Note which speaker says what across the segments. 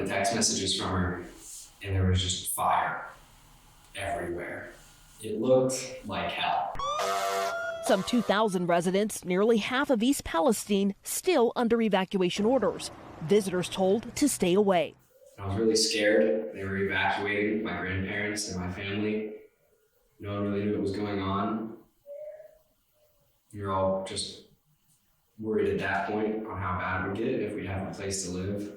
Speaker 1: the text messages from her, and there was just fire everywhere. It looked like hell.
Speaker 2: Some 2,000 residents, nearly half of East Palestine, still under evacuation orders. Visitors told to stay away.
Speaker 1: I was really scared. They were evacuating my grandparents and my family. No one really knew what was going on. We were all just worried at that point on how bad it would get if we didn't have a place to live.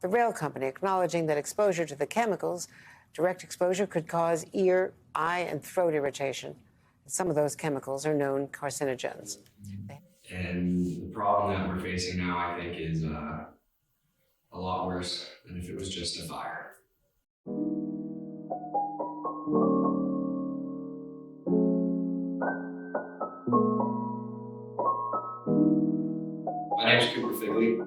Speaker 3: The rail company acknowledging that exposure to the chemicals, direct exposure could cause ear, eye, and throat irritation. Some of those chemicals are known carcinogens.
Speaker 1: And the problem that we're facing now, I think, is a lot worse than if it was just a fire. My name is Cooper Finley.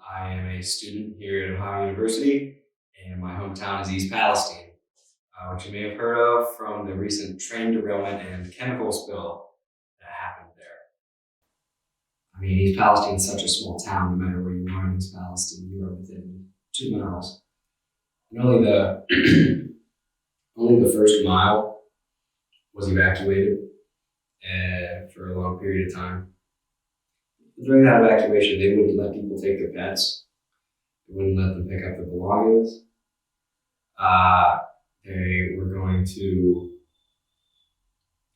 Speaker 1: I am a student here at Ohio University, and my hometown is East Palestine, which you may have heard of from the recent train derailment and chemical spill that happened there. I mean, East Palestine is such a small town. No matter where you are in East Palestine, you are within 2 miles. And only the first mile was evacuated for a long period of time. During that evacuation, they wouldn't let people take their pets. They wouldn't let them pick up their belongings. They were going to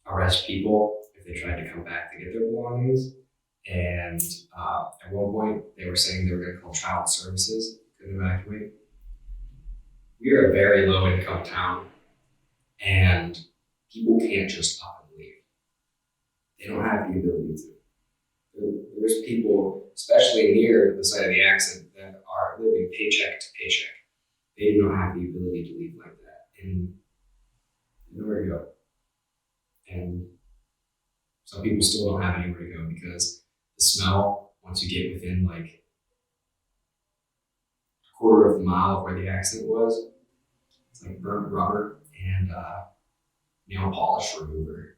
Speaker 1: arrest people if they tried to come back to get their belongings. And at one point, they were saying they were going to call child services to evacuate. We are a very low-income town, and people can't just up and leave. They don't have the ability to. There's people, especially near the site of the accident, that are living paycheck to paycheck. They do not have the ability to leave like that, and nowhere to go. And some people still don't have anywhere to go because the smell, once you get within like a quarter of the mile of where the accident was, it's like burnt rubber and nail polish remover.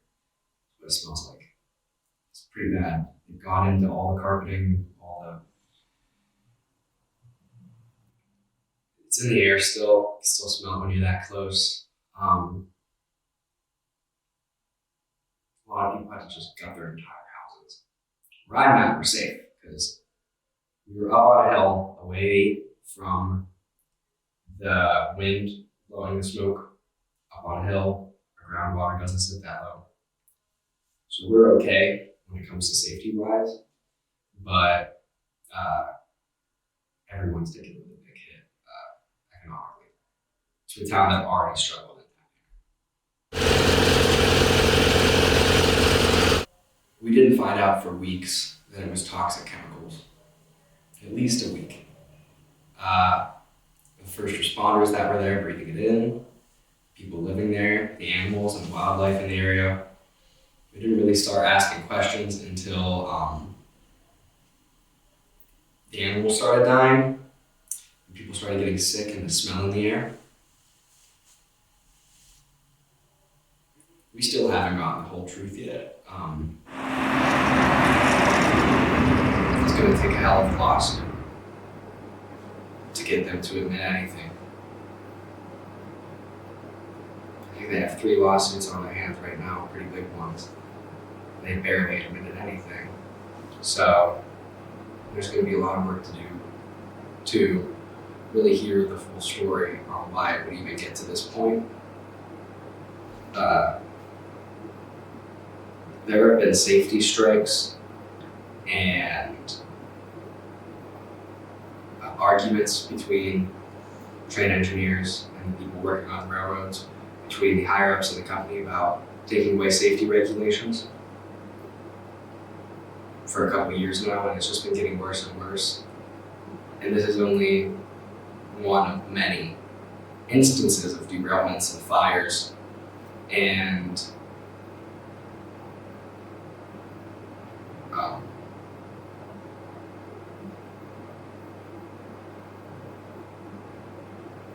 Speaker 1: That's what it smells like. It's pretty bad. They've gone into all the carpeting, it's in the air still. You still smell it when you're that close. A lot of people had to just gut their entire houses. Where I'm at, we're safe because we were up on a hill away from the wind blowing the smoke up on a hill. Our groundwater doesn't sit that low. So we're okay when it comes to safety wise, but everyone's taking a really big hit economically to a town that already struggled in that. We didn't find out for weeks that it was toxic chemicals, at least a week. The first responders that were there breathing it in, people living there, the animals and wildlife in the area. We didn't really start asking questions until the animals started dying, and people started getting sick and the smell in the air. We still haven't gotten the whole truth yet. It's going to take a hell of a lawsuit to get them to admit anything. I think they have 3 lawsuits on their hands right now, pretty big ones. They barely admitted anything. So there's going to be a lot of work to do to really hear the full story on why it would even get to this point. There have been safety strikes and arguments between train engineers and the people working on the railroads, between the higher ups of the company about taking away safety regulations for a couple of years now, and it's just been getting worse and worse. And this is only one of many instances of derailments and fires and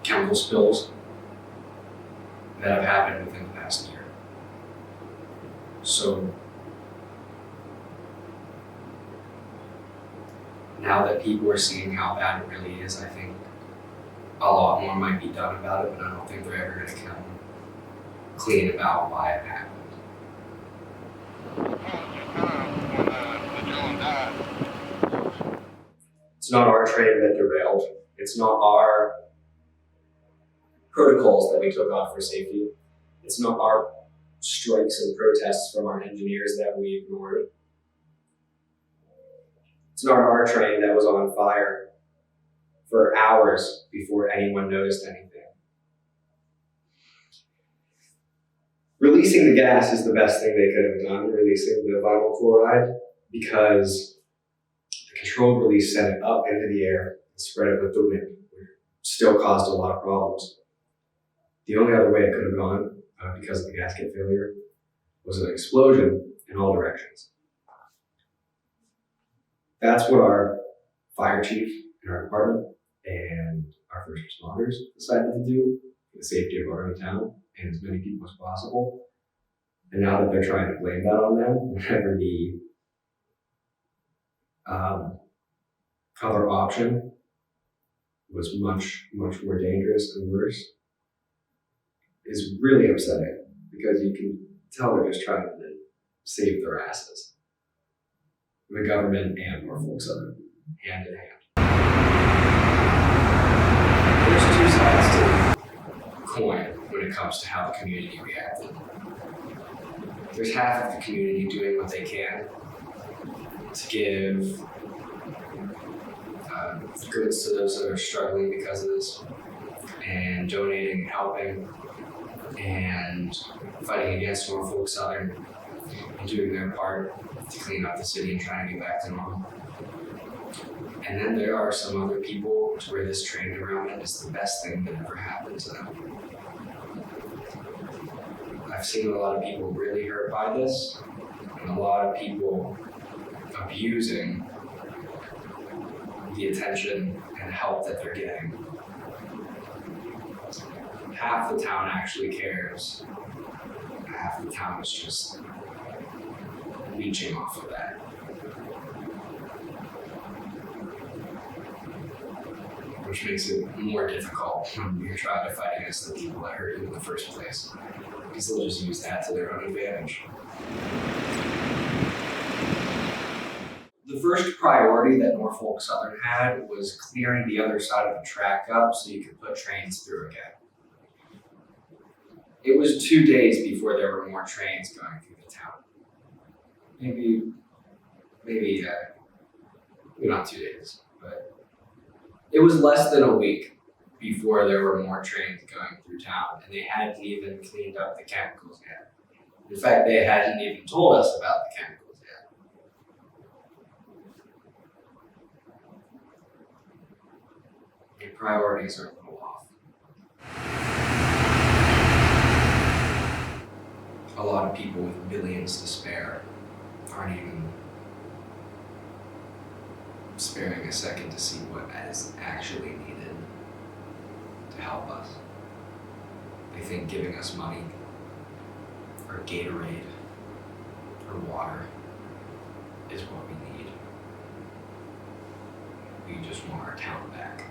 Speaker 1: chemical spills that have happened within the past year. So now that people are seeing how bad it really is, I think a lot more might be done about it, but I don't think they're ever going to come clean about why it happened. It's not our train that derailed. It's not our protocols that we took off for safety. It's not our strikes and protests from our engineers that we ignored. It's not our train that was on fire for hours before anyone noticed anything. Releasing the gas is the best thing they could have done, releasing the vinyl chloride, because the controlled release sent it up into the air and spread it with the wind, which still caused a lot of problems. The only other way it could have gone, because of the gasket failure, was an explosion in all directions. That's what our fire chief in our department and our first responders decided to do for the safety of our own town and as many people as possible. And now that they're trying to blame that on them, whenever the other option was much, much more dangerous and worse, is really upsetting, because you can tell they're just trying to save their asses. The government and Norfolk Southern, hand in hand. There's two sides to the coin when it comes to how the community reacted. There's half of the community doing what they can to give goods to those that are struggling because of this, and donating and helping, and fighting against Norfolk Southern and doing their part to clean up the city and trying to get back to normal. And then there are some other people to where this train derailment is the best thing that ever happened to them. I've seen a lot of people really hurt by this, and a lot of people abusing the attention and help that they're getting. Half the town actually cares. Half the town is just leeching off of that. Which makes it more difficult when you're trying to fight against the people that hurt you in the first place, because they'll just use that to their own advantage. The first priority that Norfolk Southern had was clearing the other side of the track up so you could put trains through again. It was 2 days before there were more trains going through the town. Maybe not 2 days, but it was less than a week before there were more trains going through town, and they hadn't even cleaned up the chemicals yet. In fact, they hadn't even told us about the chemicals yet. Your priorities are a little off. A lot of people with billions to spare aren't even sparing a second to see what is actually needed to help us. They think giving us money or Gatorade or water is what we need. We just want our town back.